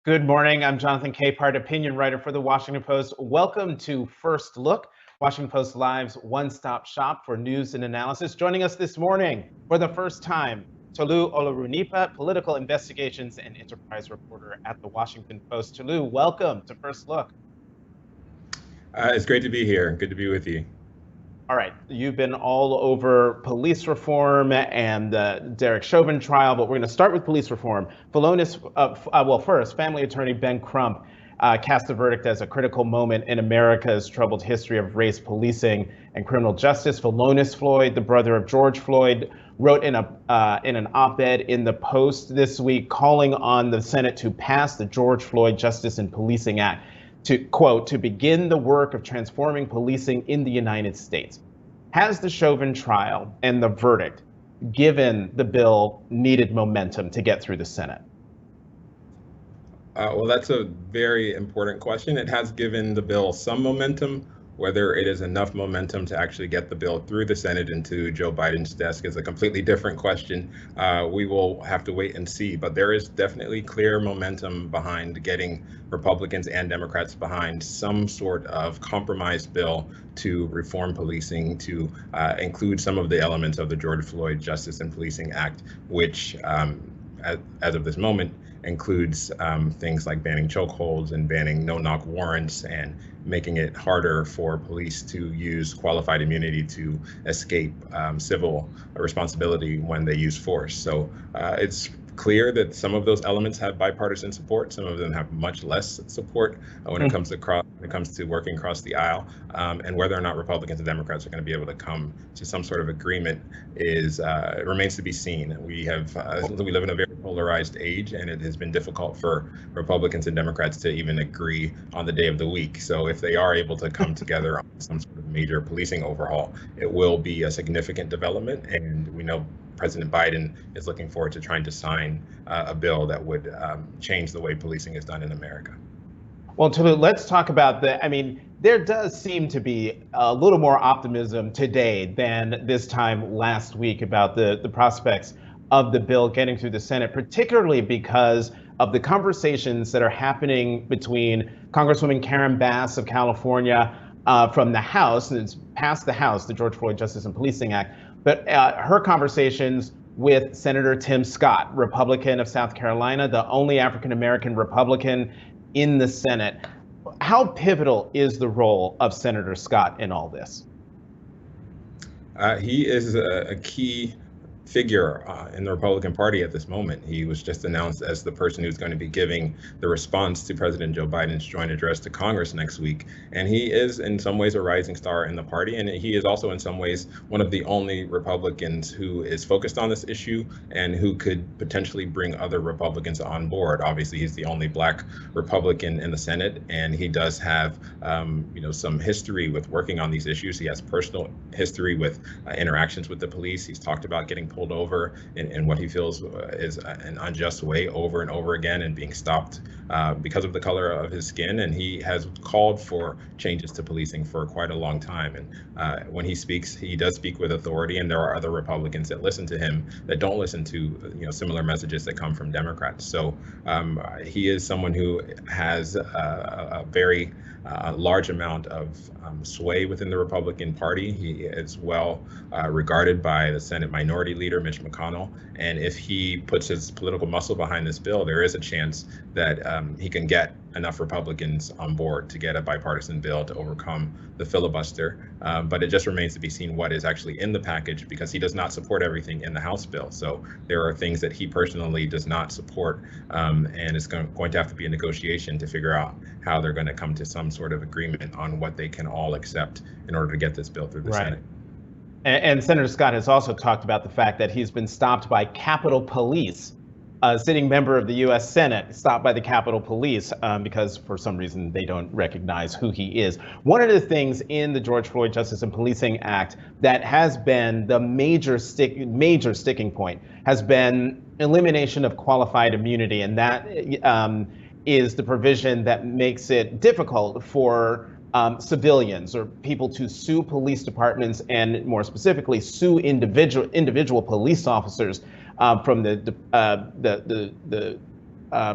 Good morning. I'm Jonathan Capehart, opinion writer for The Washington Post. Welcome to First Look, Washington Post Live's one-stop shop for news and analysis. Joining us this morning for the first time, Toluse Olorunnipa, political investigations and enterprise reporter at The Washington Post. Toluse, welcome to First Look. It's great to be here. Good to be with you. All right, you've been all over police reform and the Derek Chauvin trial, but we're going to start with police reform. First, family attorney Ben Crump cast the verdict as a critical moment in America's troubled history of race policing and criminal justice. Toluse Floyd, the brother of George Floyd, wrote in an op-ed in the Post this week calling on the Senate to pass the George Floyd Justice and Policing Act to, quote, to begin the work of transforming policing in the United States. Has the Chauvin trial and the verdict given the bill needed momentum to get through the Senate? Well, that's a very important question. It has given the bill some momentum. Whether it is enough momentum to actually get the bill through the Senate and to Joe Biden's desk is a completely different question. We will have to wait and see, but there is definitely clear momentum behind getting Republicans and Democrats behind some sort of compromise bill to reform policing, to include some of the elements of the George Floyd Justice and Policing Act, which as of this moment includes things like banning chokeholds and banning no-knock warrants and making it harder for police to use qualified immunity to escape civil responsibility when they use force. So it's clear that some of those elements have bipartisan support. Some of them have much less support when it comes to working across the aisle. And whether or not Republicans and Democrats are going to be able to come to some sort of agreement remains to be seen. We live in a very polarized age, and it has been difficult for Republicans and Democrats to even agree on the day of the week. So if they are able to come together on some sort of major policing overhaul, it will be a significant development. And we know President Biden is looking forward to trying to sign a bill that would change the way policing is done in America. Well, Toluse, let's talk about there does seem to be a little more optimism today than this time last week about the prospects of the bill getting through the Senate, particularly because of the conversations that are happening between Congresswoman Karen Bass of California from the House, and it's passed the House, the George Floyd Justice and Policing Act, but her conversations with Senator Tim Scott, Republican of South Carolina, the only African-American Republican in the Senate. How pivotal is the role of Senator Scott in all this? He is a key figure in the Republican Party at this moment. He was just announced as the person who's going to be giving the response to President Joe Biden's joint address to Congress next week. And he is in some ways a rising star in the party. And he is also in some ways one of the only Republicans who is focused on this issue and who could potentially bring other Republicans on board. Obviously, he's the only Black Republican in the Senate, and he does have some history with working on these issues. He has personal history with interactions with the police. He's talked about getting pulled over in what he feels is an unjust way over and over again and being stopped because of the color of his skin. And he has called for changes to policing for quite a long time. And when he speaks, he does speak with authority. And there are other Republicans that listen to him that don't listen to similar messages that come from Democrats. So he is someone who has a very large amount of sway within the Republican Party. He is well regarded by the Senate Minority Leader, Mitch McConnell. And if he puts his political muscle behind this bill, there is a chance that he can get enough Republicans on board to get a bipartisan bill to overcome the filibuster. But it just remains to be seen what is actually in the package, because he does not support everything in the House bill. So there are things that he personally does not support, and it's going to have to be a negotiation to figure out how they're going to come to some sort of agreement on what they can all accept in order to get this bill through the Senate. And Senator Scott has also talked about the fact that he's been stopped by Capitol Police, a sitting member of the U.S. Senate, stopped by the Capitol Police because for some reason they don't recognize who he is. One of the things in the George Floyd Justice and Policing Act that has been the major sticking point has been elimination of qualified immunity, and that is the provision that makes it difficult for civilians or people to sue police departments, and more specifically sue individual police officers from the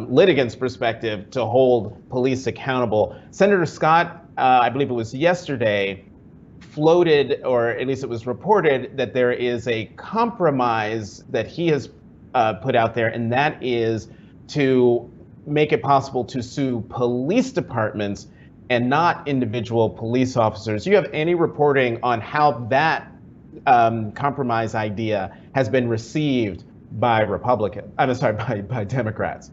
litigants' perspective to hold police accountable. Senator Scott, I believe it was yesterday, floated, or at least it was reported, that there is a compromise that he has put out there, and that is to make it possible to sue police departments and not individual police officers. Do you have any reporting on how that compromise idea has been received by by Democrats?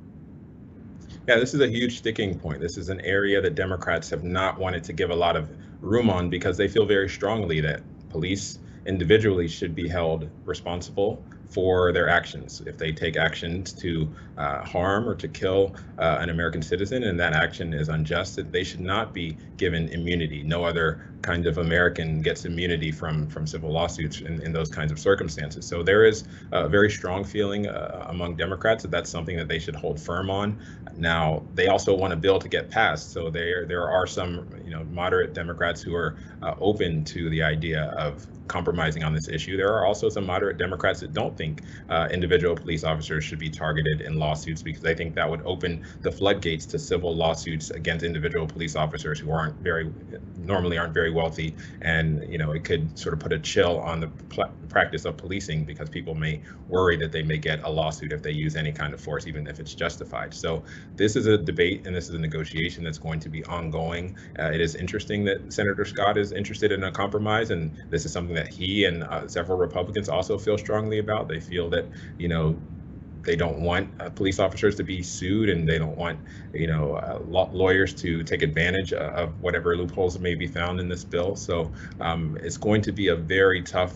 Yeah, this is a huge sticking point. This is an area that Democrats have not wanted to give a lot of room on because they feel very strongly that police individually should be held responsible for their actions. If they take actions to harm or to kill an American citizen and that action is unjust, that they should not be given immunity. No other kind of American gets immunity from civil lawsuits in those kinds of circumstances. So there is a very strong feeling among Democrats that that's something that they should hold firm on. Now, they also want a bill to get passed. So there are some moderate Democrats who are open to the idea of compromising on this issue. There are also some moderate Democrats that don't think individual police officers should be targeted in lawsuits because they think that would open the floodgates to civil lawsuits against individual police officers who normally aren't very wealthy, and it could sort of put a chill on the practice of policing because people may worry that they may get a lawsuit if they use any kind of force, even if it's justified. So this is a debate and this is a negotiation that's going to be ongoing. It is interesting that Senator Scott is interested in a compromise, and this is something that he and several Republicans also feel strongly about. They feel that they don't want police officers to be sued, and they don't want lawyers to take advantage of whatever loopholes may be found in this bill. So it's going to be a very tough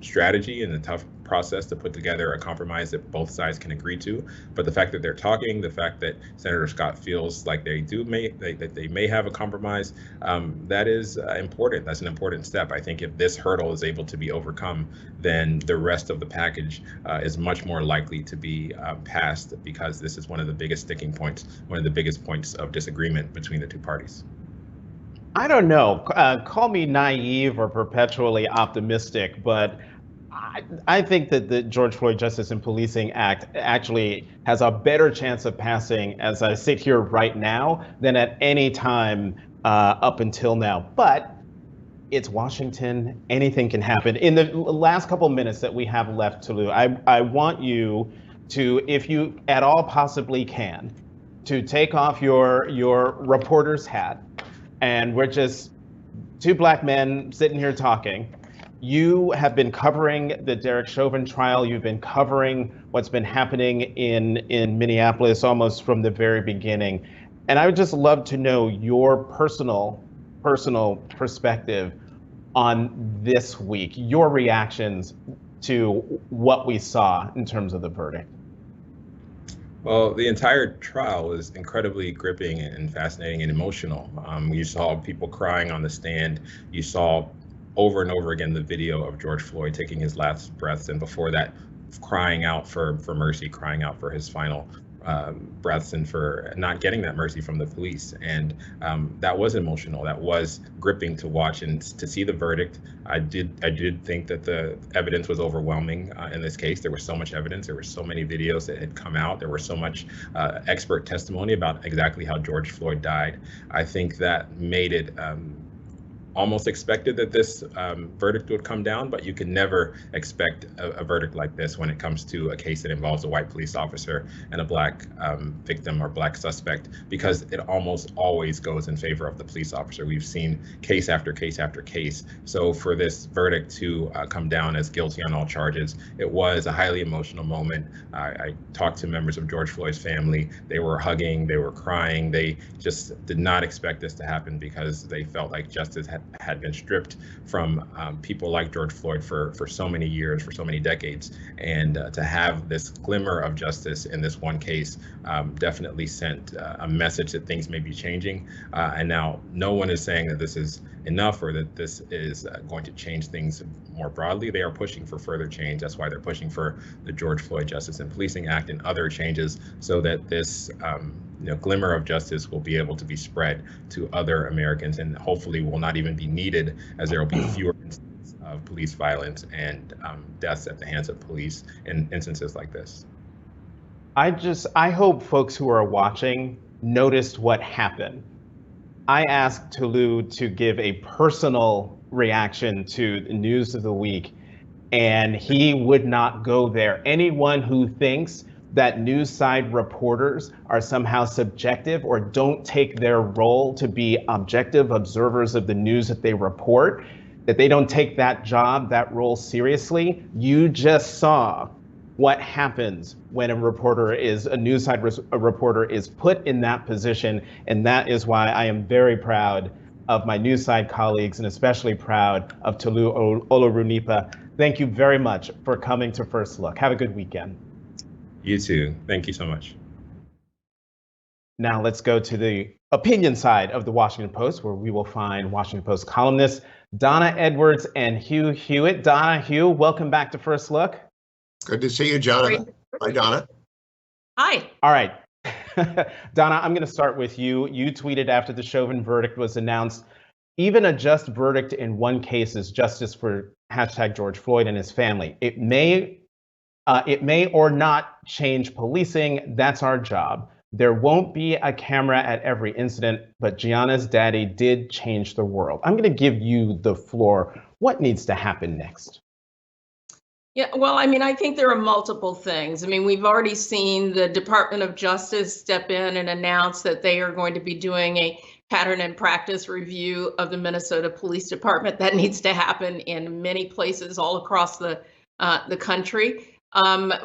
strategy and a tough process to put together a compromise that both sides can agree to. But the fact that they're talking, the fact that Senator Scott feels like that they may have a compromise, that is important. That's an important step. I think if this hurdle is able to be overcome, then the rest of the package is much more likely to be passed, because this is one of the biggest sticking points, one of the biggest points of disagreement between the two parties. I don't know, call me naive or perpetually optimistic, but I think that the George Floyd Justice in Policing Act actually has a better chance of passing as I sit here right now than at any time up until now. But it's Washington, anything can happen. In the last couple minutes that we have left, Toluse, I want you to, if you at all possibly can, to take off your reporter's hat, and we're just two black men sitting here talking. You have been covering the Derek Chauvin trial. You've been covering what's been happening in Minneapolis almost from the very beginning. And I would just love to know your personal perspective on this week, your reactions to what we saw in terms of the verdict. Well, the entire trial was incredibly gripping and fascinating and emotional. You saw people crying on the stand. You saw over and over again the video of George Floyd taking his last breaths, and before that, crying out for mercy, crying out for his final breaths, and for not getting that mercy from the police. And that was emotional. That was gripping to watch and to see the verdict. I did think that the evidence was overwhelming in this case. There was so much evidence. There were so many videos that had come out. There was so much expert testimony about exactly how George Floyd died. I think that made it almost expected that this verdict would come down, but you can never expect a verdict like this when it comes to a case that involves a white police officer and a black victim or black suspect, because it almost always goes in favor of the police officer. We've seen case after case after case. So for this verdict to come down as guilty on all charges, it was a highly emotional moment. I talked to members of George Floyd's family. They were hugging, they were crying. They just did not expect this to happen because they felt like justice had been stripped from people like George Floyd for so many years, for so many decades. And to have this glimmer of justice in this one case definitely sent a message that things may be changing. And now no one is saying that this is enough or that this is going to change things more broadly. They are pushing for further change. That's why they're pushing for the George Floyd Justice in Policing Act and other changes, so that this glimmer of justice will be able to be spread to other Americans, and hopefully will not even be needed, as there will be fewer instances of police violence and deaths at the hands of police in instances like this. I hope folks who are watching noticed what happened. I asked Tolu to give a personal reaction to the news of the week, and he would not go there. Anyone who thinks that news side reporters are somehow subjective or don't take their role to be objective observers of the news that they report, that they don't take that job, that role seriously, you just saw what happens when a news side reporter is put in that position. And that is why I am very proud of my news side colleagues and especially proud of Toluse Olorunnipa. Thank you very much for coming to First Look. Have a good weekend. You too. Thank you so much. Now let's go to the opinion side of the Washington Post, where we will find Washington Post columnists Donna Edwards and Hugh Hewitt. Donna, Hugh, welcome back to First Look. Good to see you, Jonathan. Hi, Donna. Hi. All right. Donna, I'm going to start with you. You tweeted after the Chauvin verdict was announced, even a just verdict in one case is justice for #George Floyd and his family. It may or not change policing. That's our job. There won't be a camera at every incident, but Gianna's daddy did change the world. I'm going to give you the floor. What needs to happen next? Yeah, well, I mean, I think there are multiple things. I mean, we've already seen the Department of Justice step in and announce that they are going to be doing a pattern and practice review of the Minnesota Police Department. That needs to happen in many places all across the country.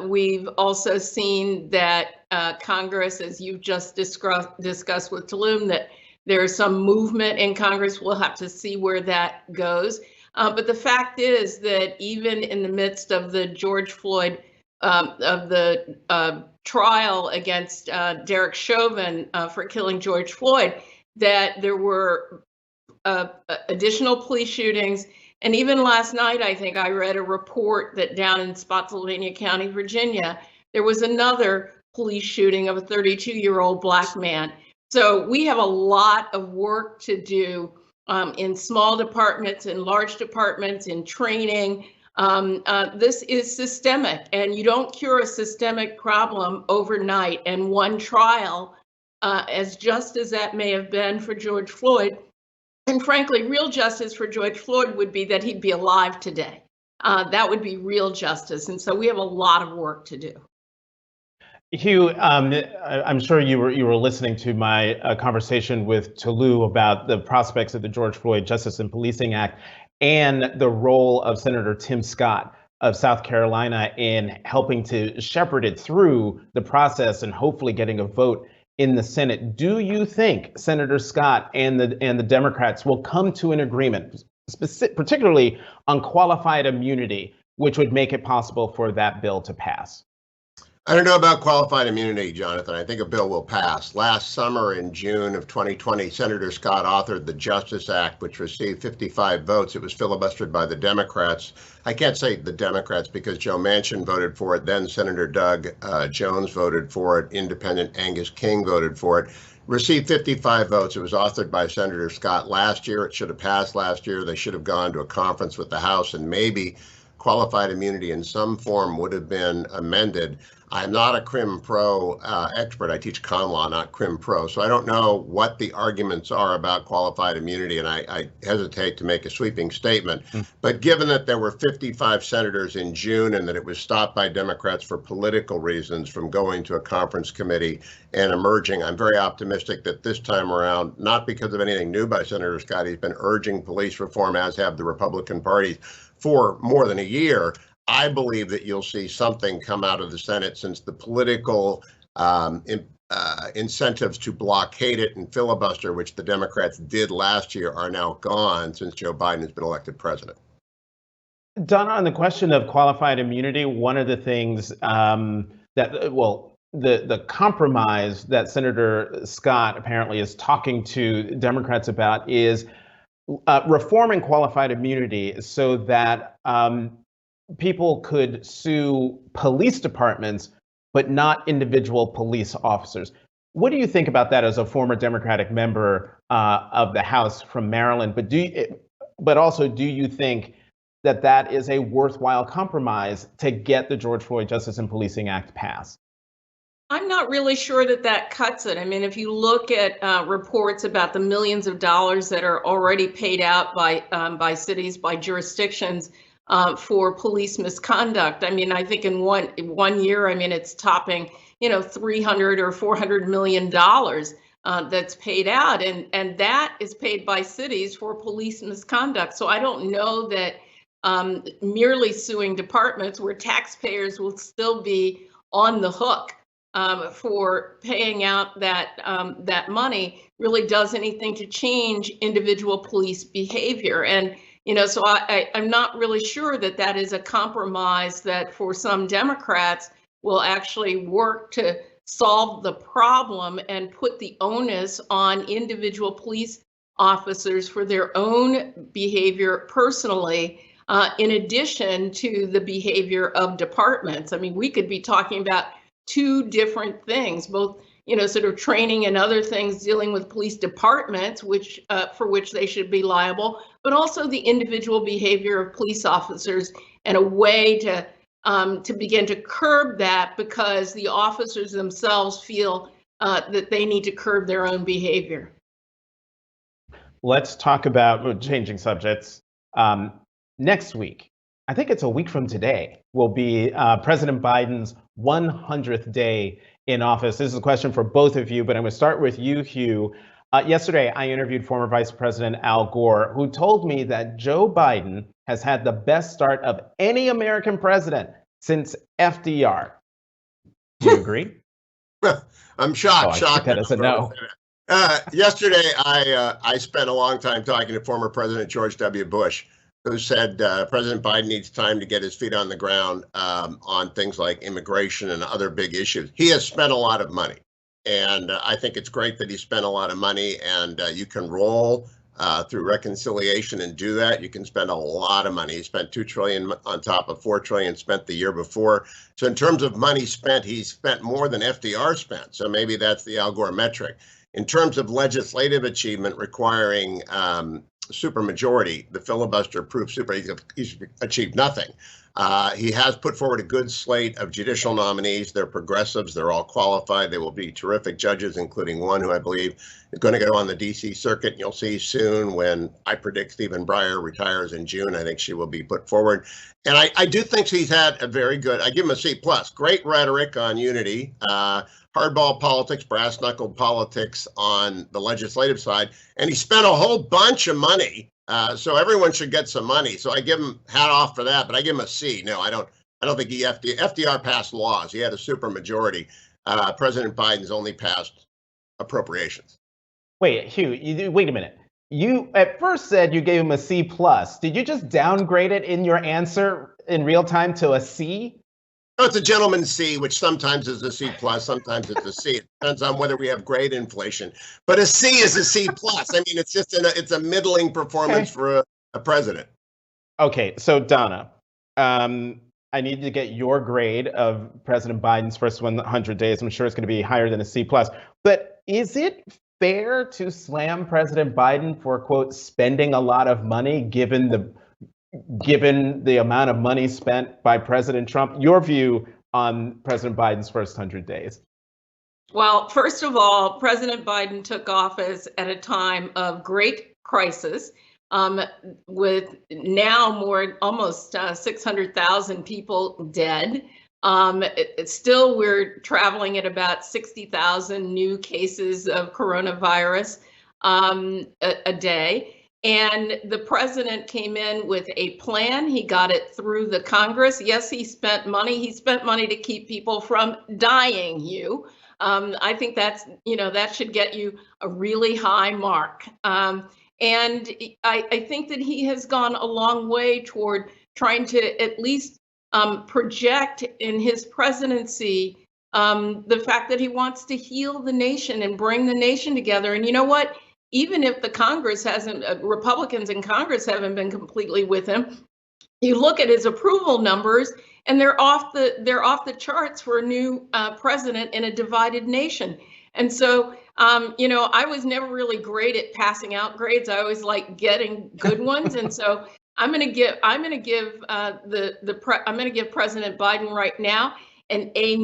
We've also seen that Congress, as you've just discussed with Tulum, that there's some movement in Congress. We'll have to see where that goes. But the fact is that even in the midst of the George Floyd, of the trial against Derek Chauvin for killing George Floyd, that there were additional police shootings. And even last night, I think I read a report that down in Spotsylvania County, Virginia, there was another police shooting of a 32-year-old Black man. So we have a lot of work to do in small departments, in large departments, in training. This is systemic, and you don't cure a systemic problem overnight. And one trial, as just as that may have been for George Floyd, and frankly, real justice for George Floyd would be that he'd be alive today. That would be real justice. And so we have a lot of work to do. Hugh, I'm sure you were listening to my conversation with Tolu about the prospects of the George Floyd Justice and Policing Act and the role of Senator Tim Scott of South Carolina in helping to shepherd it through the process and hopefully getting a vote in the Senate. Do you think Senator Scott and the Democrats will come to an agreement, particularly on qualified immunity, which would make it possible for that bill to pass? I don't know about qualified immunity, Jonathan. I think a bill will pass. Last summer in June of 2020, Senator Scott authored the Justice Act, which received 55 votes. It was filibustered by the Democrats. I can't say the Democrats because Joe Manchin voted for it. Then Senator Doug Jones voted for it. Independent Angus King voted for it. Received 55 votes. It was authored by Senator Scott last year. It should have passed last year. They should have gone to a conference with the House, and maybe qualified immunity in some form would have been amended. I'm not a crim pro expert. I teach con law, not crim pro. So I don't know what the arguments are about qualified immunity, and I hesitate to make a sweeping statement. But given that there were 55 senators in June and that it was stopped by Democrats for political reasons from going to a conference committee and emerging, I'm very optimistic that this time around, not because of anything new by Senator Scott, he's been urging police reform, as have the Republican Party, for more than a year. I believe that you'll see something come out of the Senate, since the political incentives to blockade it and filibuster, which the Democrats did last year, are now gone since Joe Biden has been elected president. Donna, on the question of qualified immunity, one of the things the compromise that Senator Scott apparently is talking to Democrats about is reforming qualified immunity so that people could sue police departments, but not individual police officers. What do you think about that as a former Democratic member of the House from Maryland? But also, do you think that that is a worthwhile compromise to get the George Floyd Justice and Policing Act passed? I'm not really sure that that cuts it. I mean, if you look at reports about the millions of dollars that are already paid out by cities, by jurisdictions for police misconduct, I mean, I think in one year, I mean, it's topping, 300 or 400 million dollars that's paid out, and that is paid by cities for police misconduct. So I don't know that merely suing departments where taxpayers will still be on the hook for paying out that money really does anything to change individual police behavior. And so I'm not really sure that that is a compromise that for some Democrats will actually work to solve the problem and put the onus on individual police officers for their own behavior personally, in addition to the behavior of departments. I mean, we could be talking about two different things, both sort of training and other things dealing with police departments, which for which they should be liable, but also the individual behavior of police officers, and a way to begin to curb that, because the officers themselves feel that they need to curb their own behavior. Let's talk about changing subjects. Next week, I think it's a week from today, will be President Biden's 100th day in office. This is a question for both of you, but I'm going to start with you, Hugh. Yesterday, I interviewed former Vice President Al Gore, who told me that Joe Biden has had the best start of any American president since FDR. Do you agree? I'm shocked. Shocked. That is a no. Yesterday, I spent a long time talking to former President George W. Bush, who said President Biden needs time to get his feet on the ground on things like immigration and other big issues. He has spent a lot of money, and I think it's great that he spent a lot of money, and you can roll through reconciliation and do that. You can spend a lot of money. He spent $2 trillion on top of $4 trillion spent the year before. So in terms of money spent, he spent more than FDR spent. So maybe that's the Al Gore metric. In terms of legislative achievement requiring supermajority, the filibuster-proof he's achieved nothing. He has put forward a good slate of judicial nominees. They're progressives. They're all qualified. They will be terrific judges, including one who I believe is going to go on the D.C. circuit. You'll see soon when I predict Stephen Breyer retires in June. I think she will be put forward. And I do think he's had a very good, I give him a C+. Great rhetoric on unity, hardball politics, brass-knuckled politics on the legislative side. And he spent a whole bunch of money. So everyone should get some money. So I give him hat off for that, but I give him a C. No, I don't think FDR passed laws. He had a supermajority. President Biden's only passed appropriations. Wait, Hugh, wait a minute. You at first said you gave him a C+. Did you just downgrade it in your answer in real time to a C? No, it's a gentleman's C, which sometimes is a C+, sometimes it's a C. It depends on whether we have grade inflation. But a C is a C+. I mean, it's just it's a middling performance for a president. Okay, so Donna, I need to get your grade of President Biden's first 100 days. I'm sure it's going to be higher than a C+. But is it fair to slam President Biden for, quote, spending a lot of money given the amount of money spent by President Trump? Your view on President Biden's first 100 days? Well, first of all, President Biden took office at a time of great crisis, with now almost 600,000 people dead. Still, we're traveling at about 60,000 new cases of coronavirus a day. And the president came in with a plan. He got it through the Congress. Yes, he spent money. He spent money to keep people from dying, Hugh. I think that should get you a really high mark. And I think that he has gone a long way toward trying to at least project in his presidency the fact that he wants to heal the nation and bring the nation together. And you know what? Even if the Congress Republicans in Congress haven't been completely with him, you look at his approval numbers and they're off the charts for a new president in a divided nation. And so, I was never really great at passing out grades. I always like getting good ones. And so I'm going to give President Biden right now an A-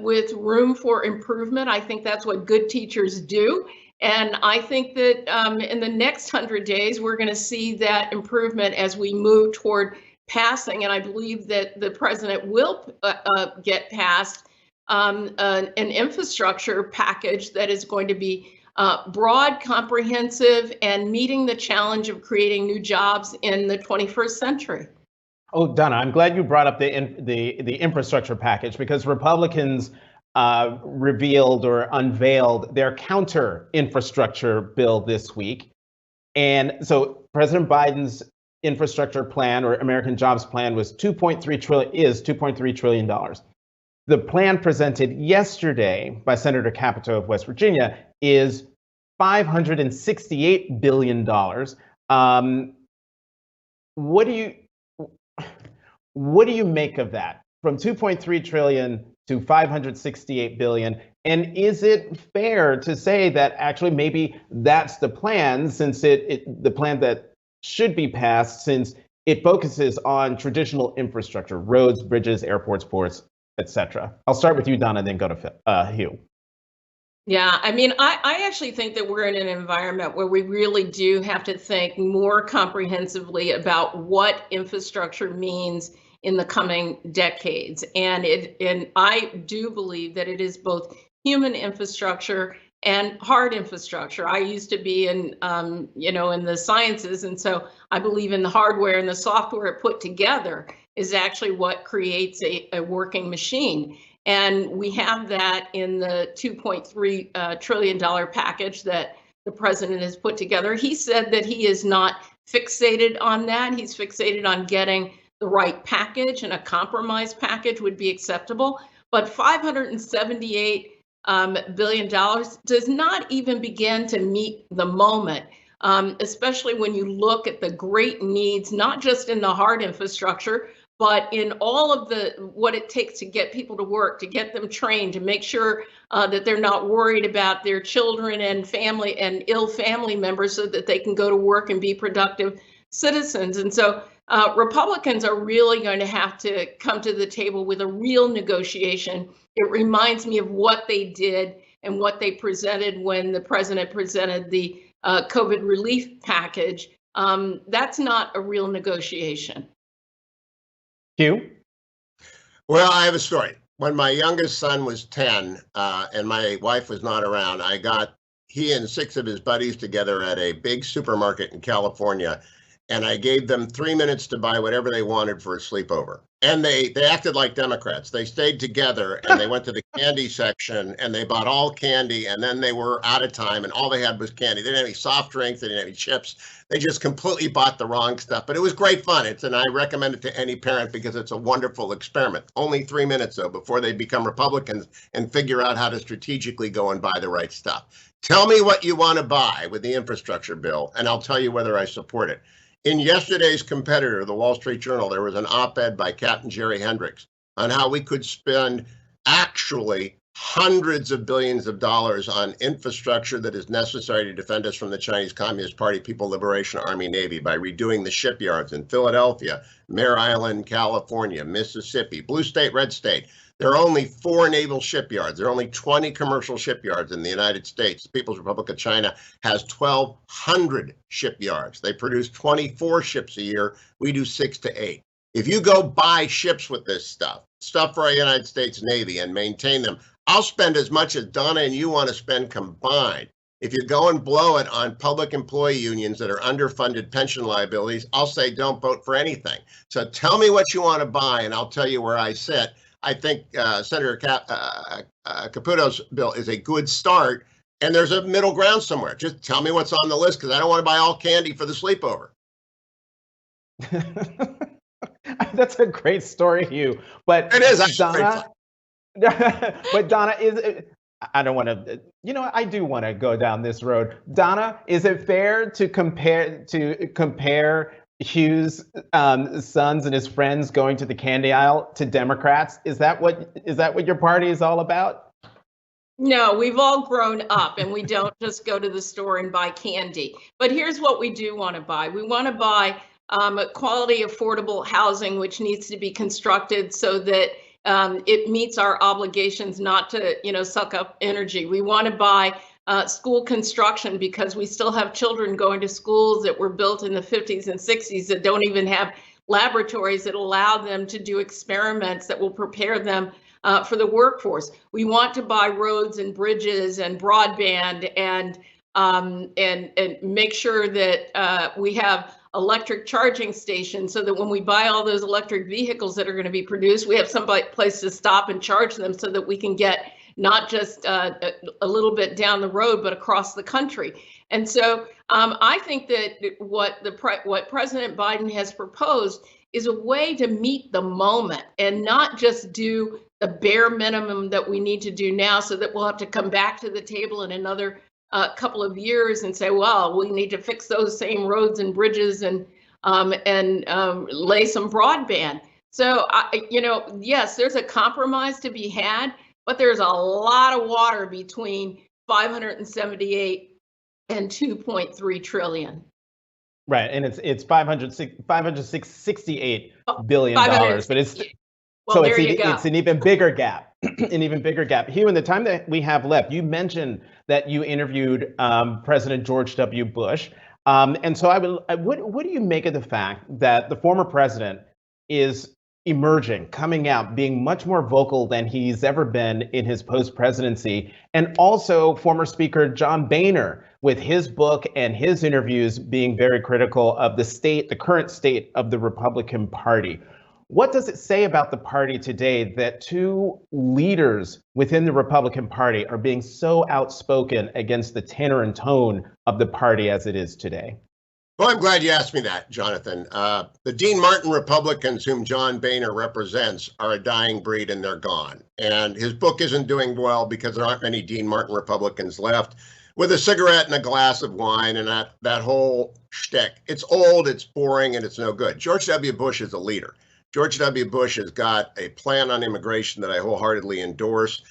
with room for improvement. I think that's what good teachers do. And I think that in the next 100 days, we're going to see that improvement as we move toward passing. And I believe that the president will get passed an infrastructure package that is going to be broad, comprehensive, and meeting the challenge of creating new jobs in the 21st century. Oh, Donna, I'm glad you brought up the infrastructure package, because Republicans revealed or unveiled their counter infrastructure bill this week. And so President Biden's infrastructure plan, or American Jobs Plan, is $2.3 trillion. The plan presented yesterday by Senator Capito of West Virginia is $568 billion. What do you make of that? From 2.3 trillion to 568 billion. And is it fair to say that actually maybe that's the plan, since the plan that should be passed, since it focuses on traditional infrastructure, roads, bridges, airports, ports, etc. I'll start with you, Donna, then go to Hugh. Yeah, I mean, I actually think that we're in an environment where we really do have to think more comprehensively about what infrastructure means in the coming decades. And I do believe that it is both human infrastructure and hard infrastructure. I used to be in the sciences, and so I believe in the hardware and the software put together is actually what creates a working machine. And we have that in the $2.3 trillion package that the president has put together. He said that he is not fixated on that. He's fixated on getting the right package, and a compromise package would be acceptable. But $578 billion does not even begin to meet the moment, especially when you look at the great needs, not just in the hard infrastructure, but in all of what it takes to get people to work, to get them trained, to make sure that they're not worried about their children and family and ill family members, so that they can go to work and be productive citizens. And so Republicans are really going to have to come to the table with a real negotiation. It reminds me of what they did and what they presented when the president presented the COVID relief package. That's not a real negotiation. Hugh? Well, I have a story. When my youngest son was 10 and my wife was not around, I got he and 6 of his buddies together at a big supermarket in California, and I gave them 3 minutes to buy whatever they wanted for a sleepover. And they acted like Democrats. They stayed together and they went to the candy section and they bought all candy, and then they were out of time and all they had was candy. They didn't have any soft drinks, they didn't have any chips. They just completely bought the wrong stuff. But it was great fun. And I recommend it to any parent because it's a wonderful experiment. Only 3 minutes though before they become Republicans and figure out how to strategically go and buy the right stuff. Tell me what you want to buy with the infrastructure bill, and I'll tell you whether I support it. In yesterday's competitor, the Wall Street Journal, there was an op-ed by Captain Jerry Hendricks on how we could spend actually hundreds of billions of dollars on infrastructure that is necessary to defend us from the Chinese Communist Party, People Liberation Army, Navy, by redoing the shipyards in Philadelphia, Mare Island, California, Mississippi, blue state, red state. There are only 4 naval shipyards. There are only 20 commercial shipyards in the United States. The People's Republic of China has 1,200 shipyards. They produce 24 ships a year. We do 6 to 8. If you go buy ships with this stuff for our United States Navy and maintain them, I'll spend as much as Donna and you want to spend combined. If you go and blow it on public employee unions that are underfunded pension liabilities, I'll say don't vote for anything. So tell me what you want to buy and I'll tell you where I sit. I think Senator Capito's bill is a good start, and there's a middle ground somewhere. Just tell me what's on the list, because I don't want to buy all candy for the sleepover. That's a great story, Hugh. But it is, Donna. But Donna, I don't want to. I do want to go down this road. Donna, is it fair to compare Hugh's sons and his friends going to the candy aisle to Democrats? Is that what your party is all about? No, we've all grown up and we don't just go to the store and buy candy. But here's what we do want to buy. We want to buy quality, affordable housing, which needs to be constructed so that it meets our obligations not to, suck up energy. We want to buy school construction because we still have children going to schools that were built in the 50s and 60s that don't even have laboratories that allow them to do experiments that will prepare them for the workforce. We want to buy roads and bridges and broadband and make sure that we have electric charging stations so that when we buy all those electric vehicles that are going to be produced, we have some place to stop and charge them so that we can get not just a little bit down the road, but across the country. And so I think that what President Biden has proposed is a way to meet the moment and not just do the bare minimum that we need to do now so that we'll have to come back to the table in another couple of years and say, well, we need to fix those same roads and bridges and lay some broadband. So, yes, there's a compromise to be had, but there's a lot of water between 578 and 2.3 trillion. Right, and it's $568 billion, but it's well, so it's an even bigger gap, an even bigger gap. Hugh, in the time that we have left, you mentioned that you interviewed President George W. Bush, and so what do you make of the fact that the former president is emerging, coming out, being much more vocal than he's ever been in his post-presidency, and also former Speaker John Boehner, with his book and his interviews being very critical of the current state of the Republican Party. What does it say about the party today that two leaders within the Republican Party are being so outspoken against the tenor and tone of the party as it is today? Well, I'm glad you asked me that, Jonathan. The Dean Martin Republicans, whom John Boehner represents, are a dying breed and they're gone. And his book isn't doing well because there aren't many Dean Martin Republicans left with a cigarette and a glass of wine and that whole shtick. It's old, it's boring, and it's no good. George W. Bush is a leader. George W. Bush has got a plan on immigration that I wholeheartedly endorse.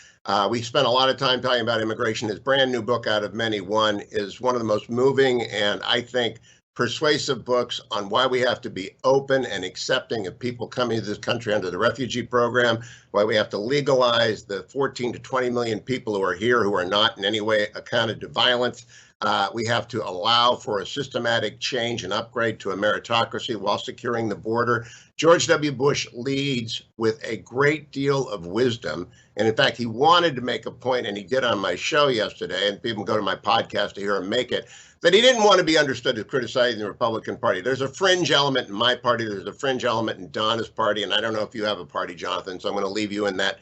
We spent a lot of time talking about immigration. His brand new book, Out of Many, One, is one of the most moving and I think persuasive books on why we have to be open and accepting of people coming to this country under the refugee program, why we have to legalize the 14 to 20 million people who are here who are not in any way accounted to violence. We have to allow for a systematic change and upgrade to a meritocracy while securing the border. George W. Bush leads with a great deal of wisdom. And in fact, he wanted to make a point, and he did on my show yesterday, and people can go to my podcast to hear him make it, that he didn't want to be understood as criticizing the Republican Party. There's a fringe element in my party. There's a fringe element in Donna's party. And I don't know if you have a party, Jonathan, so I'm going to leave you in that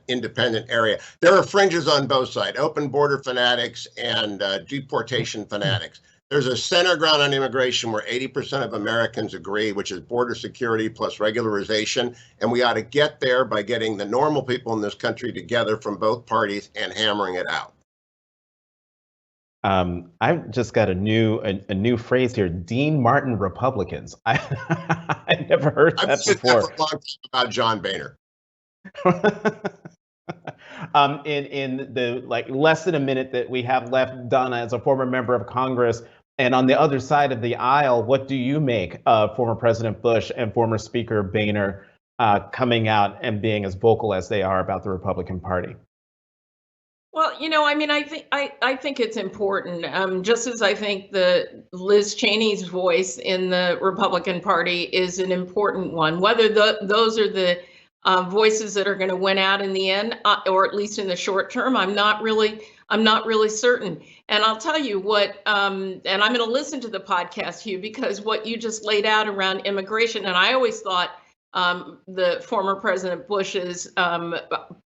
independent area. There are fringes on both sides, open border fanatics and deportation fanatics. There's a center ground on immigration where 80% of Americans agree, which is border security plus regularization. And we ought to get there by getting the normal people in this country together from both parties and hammering it out. I've just got a new phrase here: Dean Martin Republicans. I never heard that before. I've long time about John Boehner. In the less than a minute that we have left, Donna, as a former member of Congress, and on the other side of the aisle, what do you make of former President Bush and former Speaker Boehner coming out and being as vocal as they are about the Republican Party? Well, I think it's important. Just as I think the Liz Cheney's voice in the Republican Party is an important one, whether those are the voices that are going to win out in the end, or at least in the short term, I'm not really certain. And I'll tell you what, and I'm going to listen to the podcast, Hugh, because what you just laid out around immigration, and I always thought the former President Bush's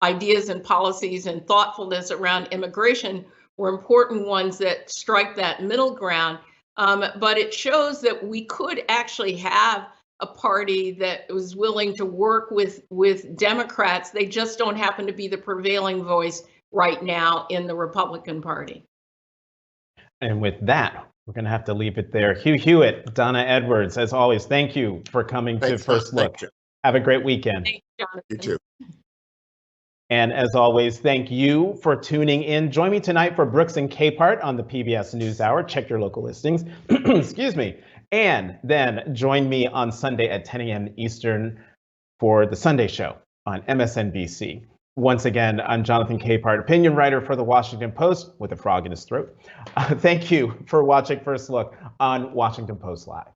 ideas and policies and thoughtfulness around immigration were important ones that strike that middle ground. But it shows that we could actually have a party that was willing to work with Democrats. They just don't happen to be the prevailing voice right now in the Republican Party. And with that, we're going to have to leave it there. Hugh Hewitt, Donna Edwards, as always, thank you for coming to First Look. Have a great weekend. Thanks, Jonathan. You too. And as always, thank you for tuning in. Join me tonight for Brooks and Capehart on the PBS NewsHour. Check your local listings. Excuse me. And then join me on Sunday at 10 a.m. Eastern for The Sunday Show on MSNBC. Once again, I'm Jonathan Capehart, opinion writer for The Washington Post with a frog in his throat. Thank you for watching First Look on Washington Post Live.